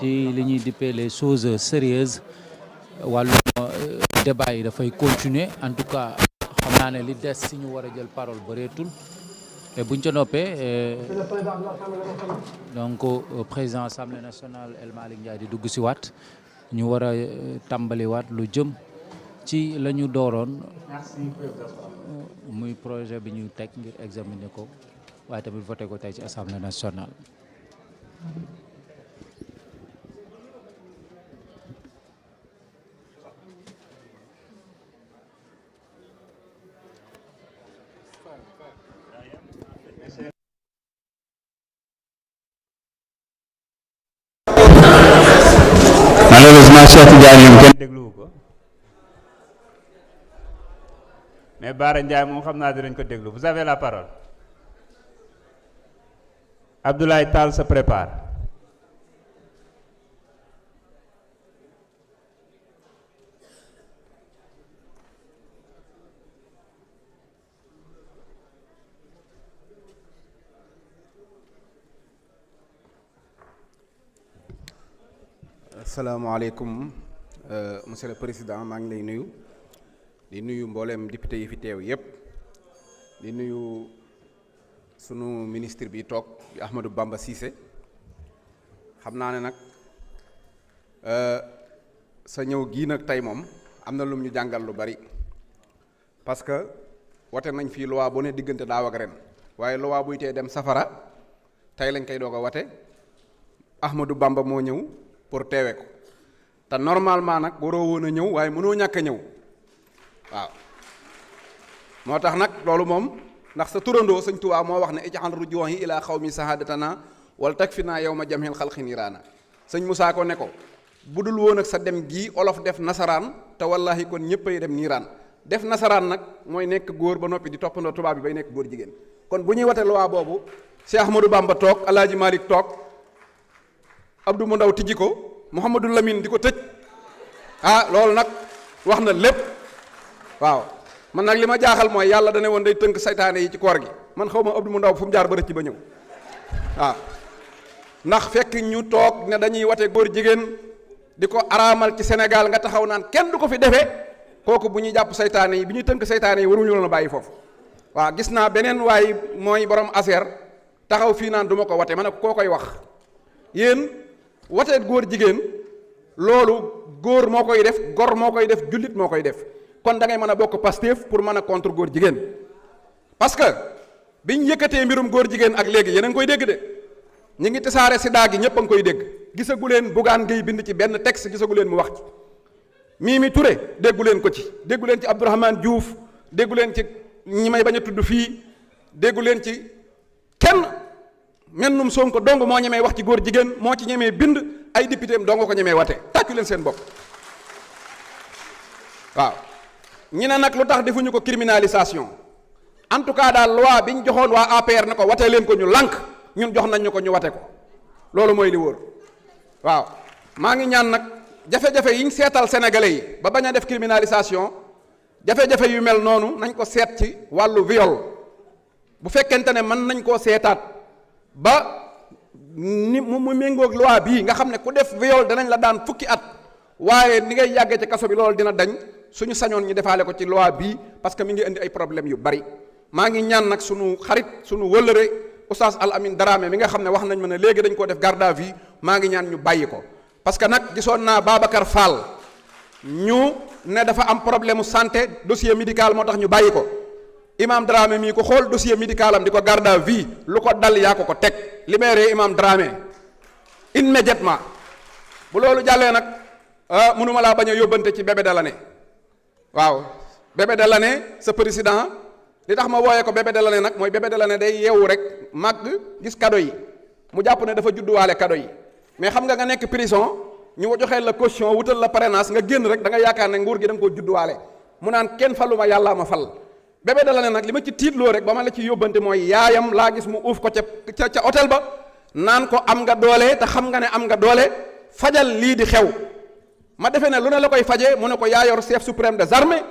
ci li ñuy dippee les choses sérieuses wàllu débat yi dafay continuer en tout cas xam naa ne li des si ñu war a jël parole bëreetul et buñ ca noppee donc président assemblée nationale El Malick Ndiaye di dugg si waat ñu war a tàmbali waat lu jëm ci la ñu dooroon muy projet bi ñu teg ngir examiner ko waaye tamit voté ko tey ci assemblée nationale. malheureusement Cheikh Ndiaye moom kenn dégluwu ko mais Bara Ndiaye moom xam naa dinañ ko déglu. Vous avez la parole. Abdoulaye Tall se prépare. asalaamaaleykum monsieur le président maa ngi lay nuyu di nuyu mbooleem député yi fi teew yépp di nuyu sunu ministre bi toog di Ahmadou Bamba Cissé xam naa ne nag sa ñëw gii nag tey moom am na lum ñu jàngal lu bari parce que wote nañ fii loi bu ne diggante daaw ak ren waaye loi buy tee dem safara tey lañ koy doog a wote Ahmadou Bamba moo ñëw pour teewe ko te normalement nag waroo woon a ñëw waaye mënoo ñàkk a ñëw waaw moo tax nag loolu moom ndax sa turandoo sëñ Tuubaa moo wax ne ij'al rujuu'i ilaa xawmi sahadatana wal takfina yawma jam'il xalqi niiraana sëñ Musaa ko ne ko bu dul woon ak sa dem gii olof def nasaraan te wallahi kon ñëppay dem niiraan def nasaraan nag mooy nekk góor ba noppi di toppandoo tubaab bi bay nekk góor jigéen kon bu ñuy wate loi boobu Cheikh Ahmadou Bamba toog Alaaji Malick toog Abdou mu ndaw tijji ko Mouhamadou Lamine di ko tëj loolu nag wax na lépp waaw man nag li ma jaaxal mooy yàlla dane woon day tënk saytaane yi ci koor gi man xaw ma Abdou mu ndaw fu mu jaar ba rëcc ba ñëw waaw ndax fekk ñu toog ne dañuy wate góor jigéen di ko araamal ci Sénégal nga taxaw naan kenn du ko fi defee kooku bu ñuy jàpp saytaane yi bi ñuy tënk saytaane yi waruñu loon a bàyyi foofu waaw gis naa beneen waay mooy borom aser taxaw fii naan du ma ko wate ma ne koo koy wax yéen wateet góor jigéen loolu góor moo koy def gor moo koy def jullit moo koy def kon da ngay mën a bokk Pastef pour mën a contre góor jigéen parce que biñ yëkkatee mbirum góor jigéen ak léegi yéen a ngi koy dégg de ñi ngi tasaare sida gi ñëpp a ngi koy dégg gisagu leen Bougane Gueye bind ci benn texte gisagu leen mu wax ci Mimi Touré déggu leen ko ci déggu leen ci Abdourahmane Diouf déggu leen ci ñi may bañ a tudd fii déggu leen ci kenn mennum Sonko dong moo ñemee wax ci góor jigéen moo ci ñemee bind ay député am dong ko ñemee wate tàccu leen seen bopp waaw ñi ne nag lu tax defuñu ko criminalisation en tout cas daal loi bi ñu joxoon waa APR ne ko watee leen ko ñu lànk ñun jox nañ ñu ko ñu wate ko loolu mooy li wóor waaw maa ngi ñaan nag jafe-jafe yi ñu seetal sénégalais yi ba bañ a def criminalisation jafe-jafe yu mel noonu nañ ko seet ci wàllu viol bu fekkente ne mën nañ koo seetaat ba ni mu méngoog loi bii nga xam ne ku def viol danañ la daan fukki at waaye ni ngay yàggee ci kaso bi loolu dina dañ suñu sañoon ñu defaale ko ci loi bii parce que mi ngi indi ay problèmes yu bari maa ngi ñaan nag suñu xarit suñu wëllëre oustaz Al Amin Dramé mi nga xam ne wax nañ ma ne léegi dañ koo def garde à vue maa ngi ñaan ñu bàyyi ko parce que nag gisoon naa Babacar Fall ñu ne dafa am problème santé dossier médical moo tax ñu bàyyi ko imam Dramé mii ko xool dossier médical am di ko garde à vue lu ko dal yaa ko teg libéré imam Dramé immédiatement bu loolu jàllee nag mënuma laa bañ a yóbbante ci bébé Delané waaw bébé Delané sa président li tax ma wooyee ko bébé Delané nag mooy bébé Delané day yeewu rek màgg gis cadeau yi mu jàpp ne dafa judduwaale cadeau yi mais xam nga nekk prison ñu joxee la caution wutal la parrainage nga génn rek da nga yaakaar ne nguur gi da nga koo judduwaale mu naan kenn faluma yàllaa ma fal bébé Delané nag li ma ci tiitloo rek ba ma la ci yóbbante mooy yaayam laa gis mu uuf ko ca hôtel ba naan ko am nga doole te xam nga ne am nga doole fajal lii di xew ma defee ne lu ne la koy faje mu ne ko yaa yor chef suprême des armées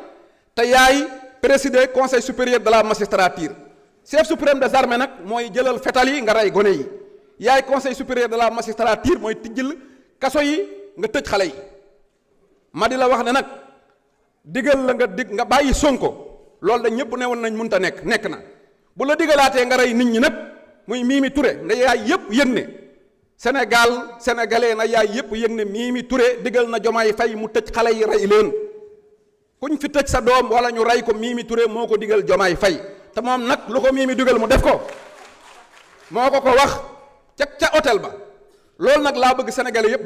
te yaay présider conseil supérieur de la magistrature chef suprême des armées nag mooy jëlal fetal yi nga rey gone yi yaay conseil supérieur de la magistrature mooy tijjil kaso yi nga tëj xale yi ma di la wax ne nag digal la nga bàyyi Sonko loolu da ñëpp ne woon nañ mënta nekk na bu la digalaatee nga rey nit ñi nag muy Mimi Touré nda yaay yëpp yëg ne sénégalais na yaay yëpp yëg ne Mimi Touré digal na Diomaye Faye mu tëj xale yi rey leen kuñ fi tëj sa doom wala ñu rey ko Mimi Touré moo ko digal Diomaye Faye te moom nag lu ko Mimi digal mu def ko moo ko wax ca hôtel ba loolu nag laa bëgg sénégalais yëpp